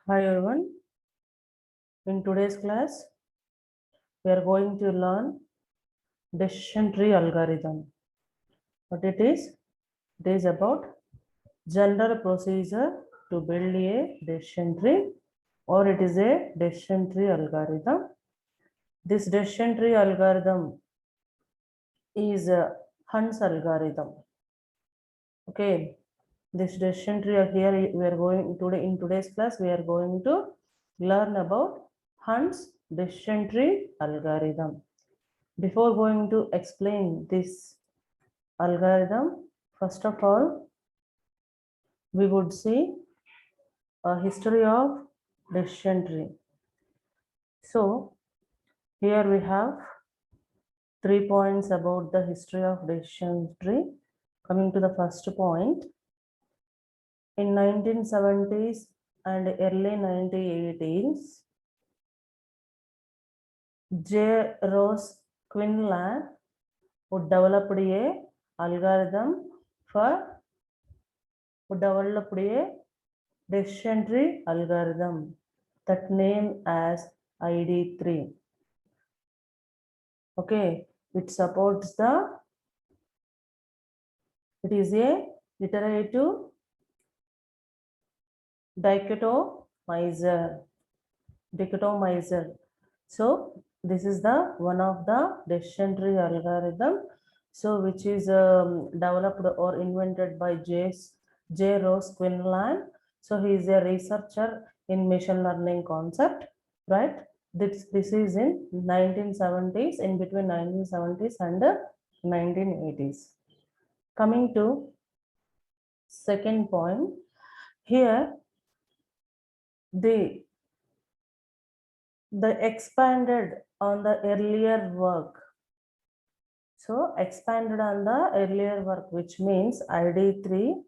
Hi everyone. In today's class, we are going to learn decision tree algorithm. What it is? It is about general procedure to build a decision tree, or it is a decision tree algorithm. This decision tree algorithm is Hunt's algorithm. Okay, this decision tree here we are going today in today's class we are going to learn about Hunt's decision tree algorithm. Before going to explain this algorithm, first of all, we would see a history of decision tree. So here we have 3 points about the history of decision tree. Coming to the first point, in 1970s and early 1980s, J. Rose Quinlan would develop a algorithm for decision tree algorithm that name as ID3. Okay, it supports it is a iterative dichotomizer. So this is the one of the decision tree algorithm. So which is developed or invented by J. Rose Quinlan. So he is a researcher in machine learning concept, right? This is in 1970s, in between 1970s and 1980s. Coming to second point, here the expanded on the earlier work. So expanded on the earlier work, which means ID3.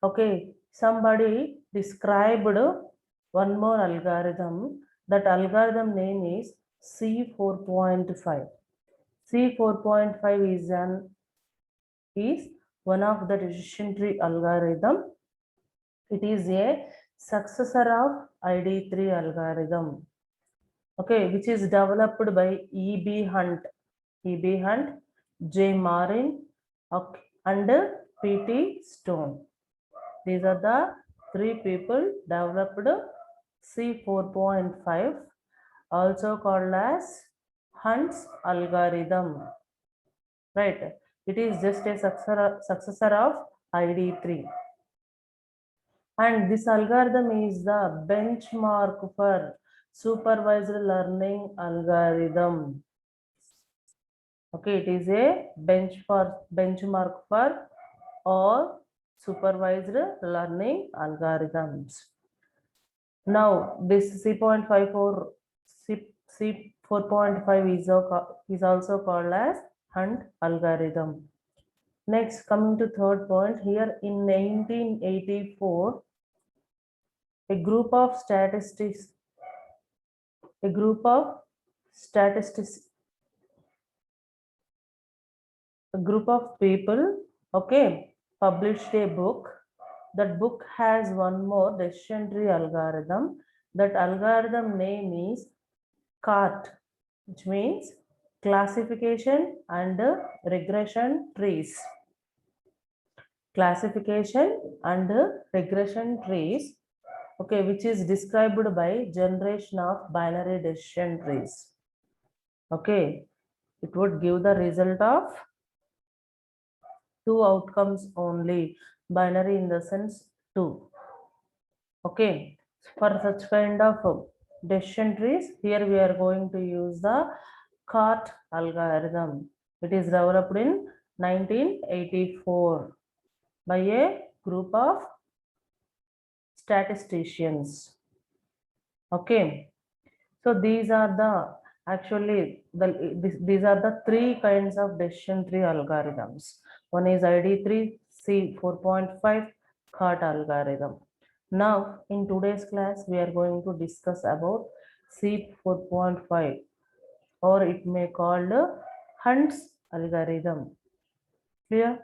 Okay, somebody described one more algorithm. That algorithm name is C4.5. C4.5 is one of the decision tree algorithm. It is a successor of ID3 algorithm. Okay, which is developed by E.B. Hunt, J. Marin, okay, and P.T. Stone. These are the three people developed C4.5, also called as Hunt's algorithm. Right? It is just a successor of ID3. And this algorithm is the benchmark for supervised learning algorithm. Okay, it is a benchmark for all supervised learning algorithms. Now, this C.54, C4.5 is also called as Hunt algorithm. Next, coming to third point, here in 1984, a group of people, okay, published a book. That book has one more decision tree algorithm. That algorithm name is CART, which means classification and regression trees. Classification and regression trees, okay, which is described by generation of binary decision trees. Okay, it would give the result of two outcomes only, binary in the sense two. Okay, for such kind of decision trees, here we are going to use the CART algorithm. It is developed in 1984 by a group of statisticians. Okay, so these are the these are the three kinds of decision tree algorithms. One is ID3, C4.5, CART algorithm. Now, in today's class, we are going to discuss about C4.5, or it may called Hunt's algorithm. Clear?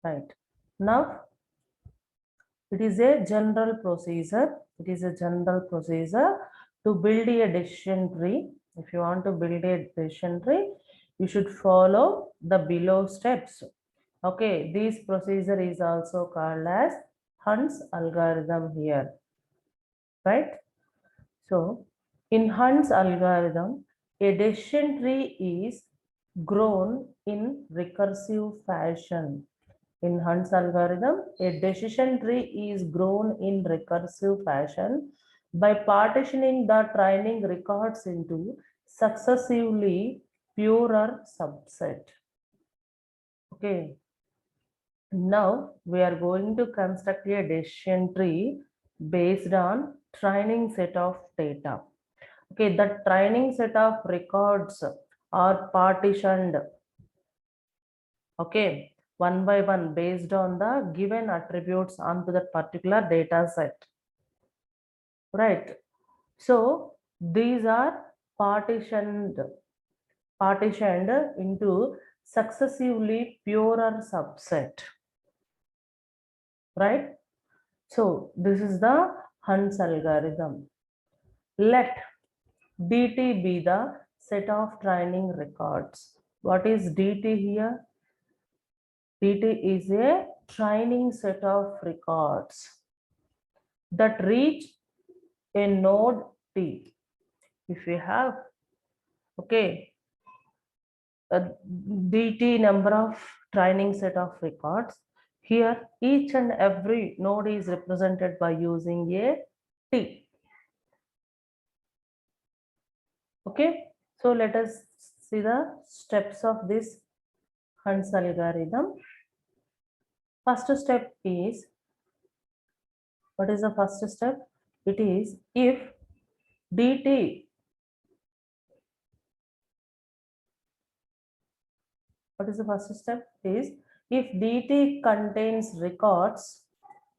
Right. Now, it is a general procedure. It is a general procedure to build a decision tree. If you want to build a decision tree, you should follow the below steps. Okay, this procedure is also called as Hunt's algorithm here, right? So, in Hunt's algorithm, a decision tree is grown in recursive fashion. In Hunt's algorithm, a decision tree is grown in recursive fashion by partitioning the training records into successively purer subset. Okay. Now we are going to construct a decision tree based on training set of data. Okay, the training set of records are partitioned, okay, one by one based on the given attributes onto that particular data set, right? So these are partitioned into successively purer subset, right? So this is the Hunt's algorithm. Let DT be the set of training records. What is DT here? DT is a training set of records that reach a node T. If we have, okay, a DT number of training set of records, here each and every node is represented by using a T. Okay, so let us see the steps of this Hunt's algorithm. First step is, what is the first step? It is if DT, what is the first step? Is if DT contains records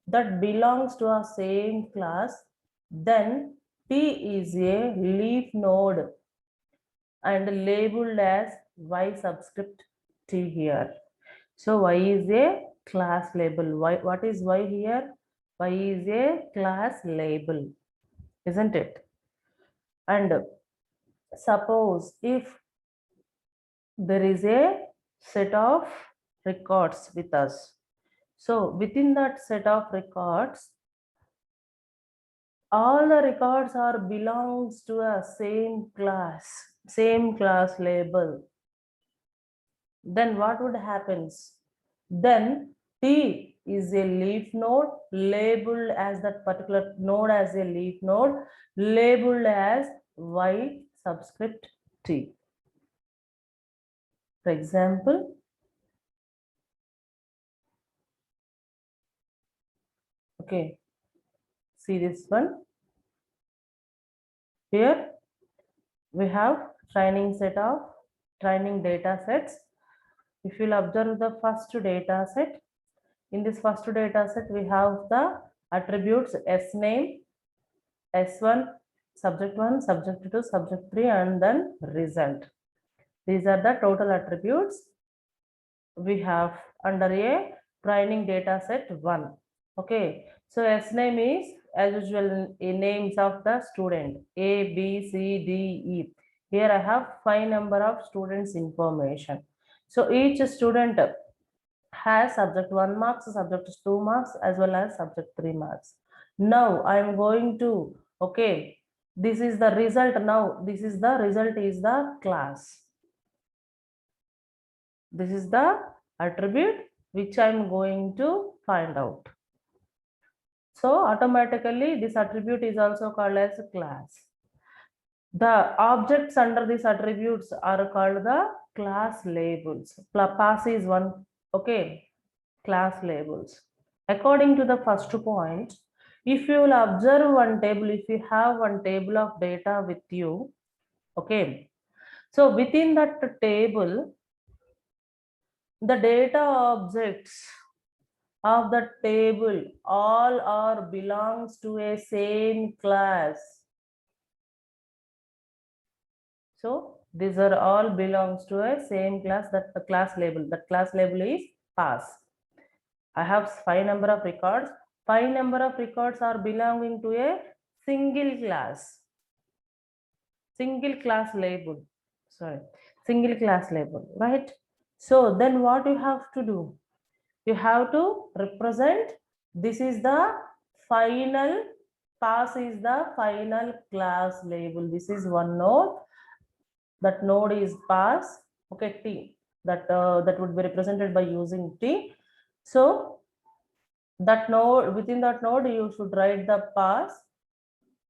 that belongs to a same class, then T is a leaf node and labeled as Y subscript T here. So Y is a class label. Y, what is Y here? Y is a class label, isn't it? And suppose if there is a set of records with us. So within that set of records, all the records are belongs to a same class label. Then what would happens? Then T is a leaf node labeled as that particular node as a leaf node labeled as Y subscript T. For example, okay, see this one. Here we have training data sets. If you'll observe the first data set, in this first data set, we have the attributes S name, S1, subject 1, subject 2, subject 3, and then result. These are the total attributes we have under a training data set 1. Okay, so S name is as usual names of the student A, B, C, D, E. Here I have 5 number of students information. So each student has subject 1 marks, subject 2 marks, as well as subject 3 marks. Now I am going to, okay, this is the result. Now this is the result is the class. This is the attribute which I am going to find out. So automatically this attribute is also called as class. The objects under these attributes are called the class labels. Pass is one, okay, class labels. According to the first point, if you will observe one table, if you have one table of data with you, okay, so within that table, the data objects of the table all are belongs to a same class. So these are all belongs to a same class, that the class label. That class label is pass. I have 5 number of records. 5 number of records are belonging to a single class. Single class label. Sorry, single class label, right? So then what you have to do? You have to represent this is the final pass is the final class label. This is one node. That node is pass. Okay, T. That would be represented by using T. So that node, within that node you should write the pass.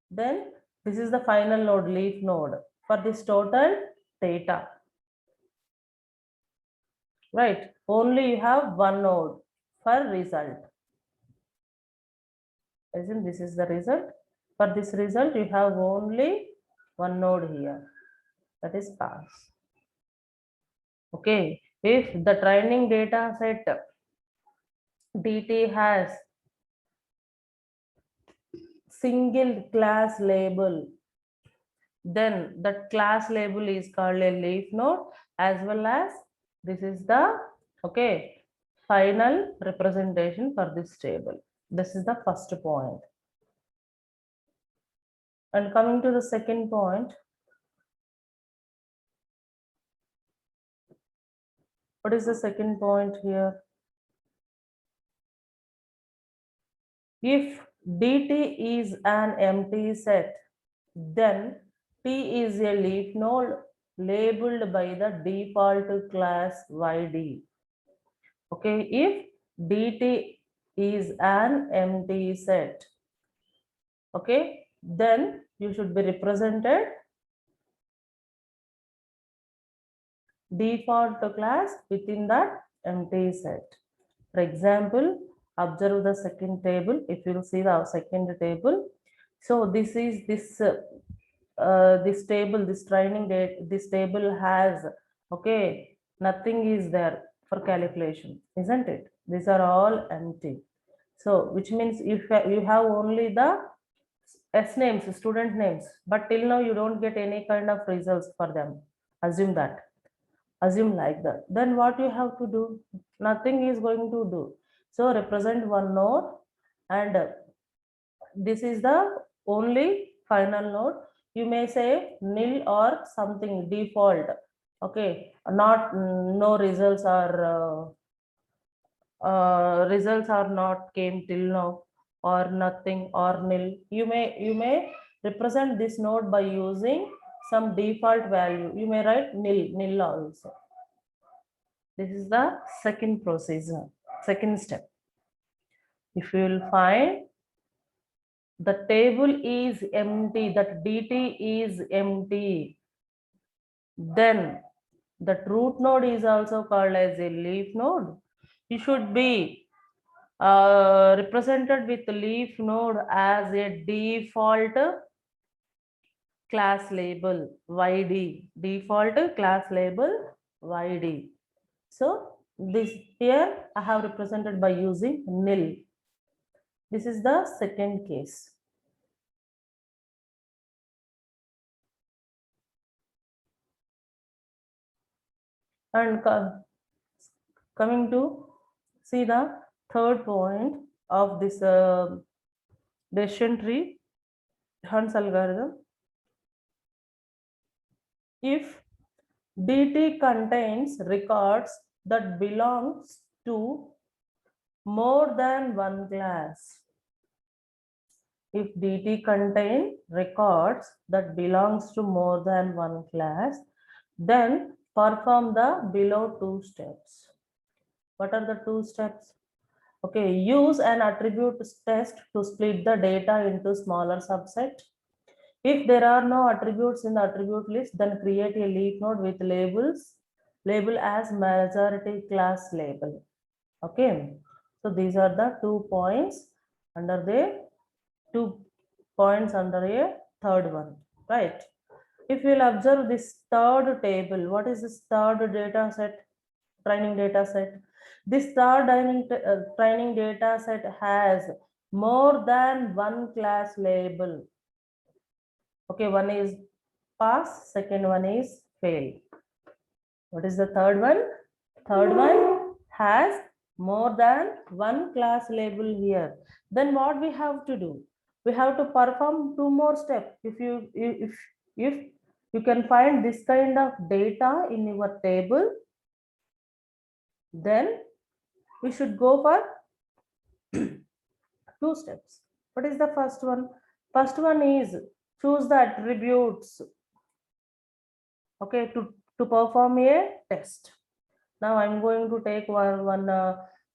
Then this is the final node, leaf node for this total data. Right? Only you have one node for result. Isn't this is the result? For this result, you have only one node here. That is pass. Okay. If the training data set DT has single class label, then that class label is called a leaf node, as well as this is the final representation for this table. This is the first point. And coming to the second point, what is the second point here? If DT is an empty set, then T is a leaf node labeled by the default class YD. Okay, if DT is an empty set, okay, then you should be represented default class within that empty set. For example, observe the second table. If you see the second table, so this is this table, this training date, this table has nothing is there for calculation, isn't it? These are all empty. So which means if you have only the S names, student names, but till now you don't get any kind of results for them. Assume that. Assume like that. Then what you have to do? Nothing is going to do. So represent one node, and this is the only final node. You may say nil or something default. Okay, not no results are not came till now, or nothing or nil. You may represent this node by using some default value. You may write nil also. This is the second procedure, second step. If you will find the table is empty, that DT is empty, then that root node is also called as a leaf node. You should be represented with leaf node as a default class label YD, default class label YD. So this here I have represented by using nil. This is the second case. And coming to see the third point of this decision tree Hunt's algorithm. If DT contains records that belongs to more than one class, if DT contains records that belongs to more than one class, then perform the below two steps. What are the two steps? Okay, use an attribute test to split the data into smaller subset. If there are no attributes in the attribute list, then create a leaf node with label as majority class label. Okay, so these are the 2 points under the 2 points under a third one, right? If you will observe this third table, what is this third data set? Training data set. This third training data set has more than one class label. Okay, one is pass, second one is fail. What is the third one? Third one has more than one class label here, then what we have to do? We have to perform two more steps. If you can find this kind of data in your table, then we should go for two steps. What is the first one? First one is choose the attributes, okay, to perform a test. Now I'm going to take one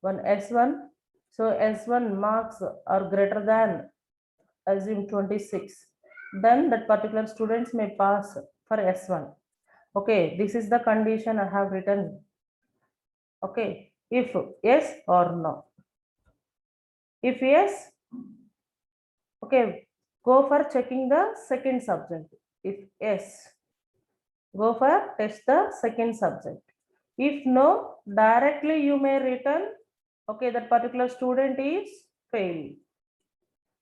S1. So S1 marks are greater than, assume 26. Then that particular students may pass for S1. Okay, this is the condition I have written. Okay, if yes or no. If yes, okay, go for checking the second subject. If yes, go for test the second subject. If no, directly you may return, okay, that particular student is failed.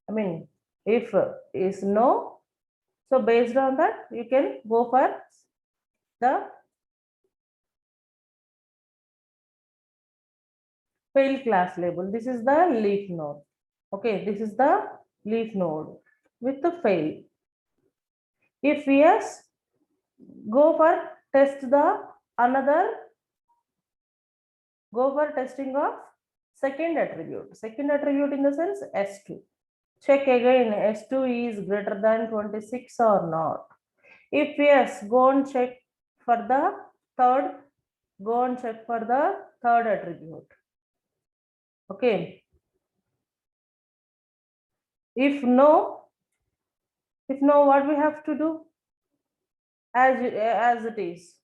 I mean, if is no, so based on that, you can go for the failed class label. This is the leaf node. Okay, this is the leaf node with the fail. If yes, go for test the another, go for testing of second attribute. Second attribute in the sense S2. Check again S2 is greater than 26 or not. If yes, go and check for the third, go and check for the third attribute. Okay. If no, what we have to do? As it is,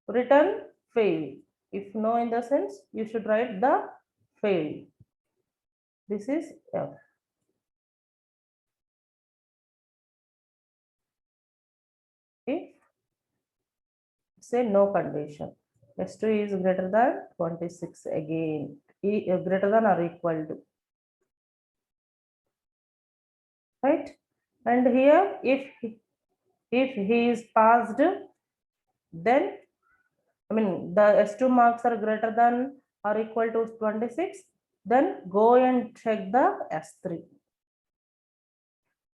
return fail. If no in the sense, you should write the fail. This is F. If say no condition, S2 is greater than 26 again, greater than or equal to, right? And here if he is passed, then I mean the S2 marks are greater than or equal to 26, then go and check the S3.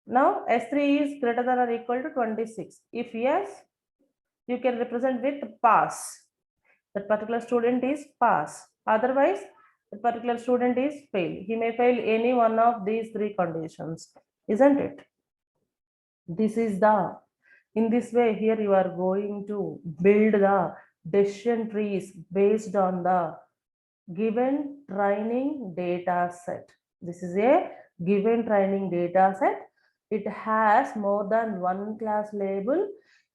Now S3 is greater than or equal to 26. If yes, you can represent with pass. That particular student is pass. Otherwise, the particular student is fail. He may fail any one of these three conditions, isn't it? This is the, in this way here you are going to build the decision trees based on the given training data set. This is a given training data set. It has more than one class label.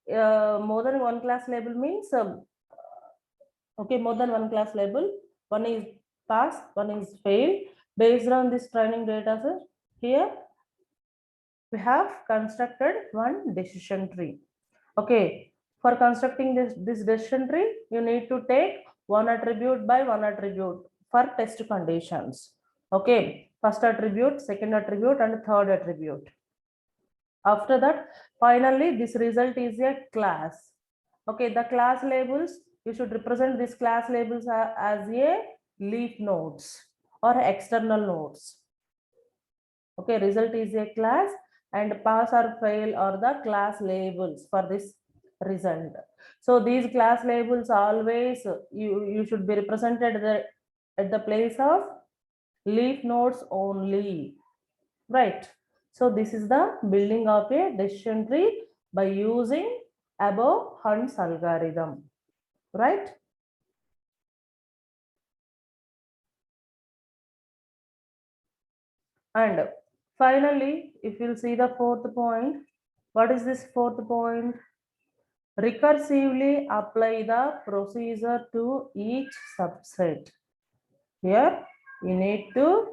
More than one class label means okay, more than one class label. One is pass, one is fail. Based on this training data set, here we have constructed one decision tree. Okay, for constructing this decision tree, you need to take one attribute by one attribute for test conditions. Okay, first attribute, second attribute, and third attribute. After that, finally, this result is a class. Okay, the class labels, you should represent these class labels as a leaf nodes or external nodes. Okay, result is a class and pass or fail are the class labels for this result. So these class labels always you should be represented at the place of leaf nodes only, right? So this is the building of a decision tree by using above Hunt's algorithm, right? And finally, if you'll see the fourth point, what is this fourth point? Recursively apply the procedure to each subset. Here you need to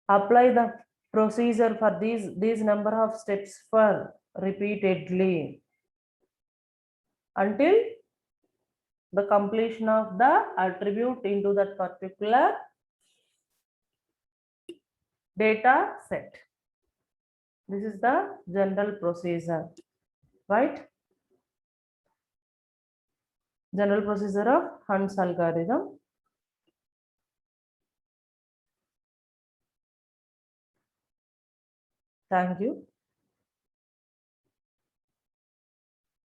apply the procedure for these number of steps for repeatedly until the completion of the attribute into that particular data set. This is the general procedure, right? General procedure of Hunt's algorithm. Thank you.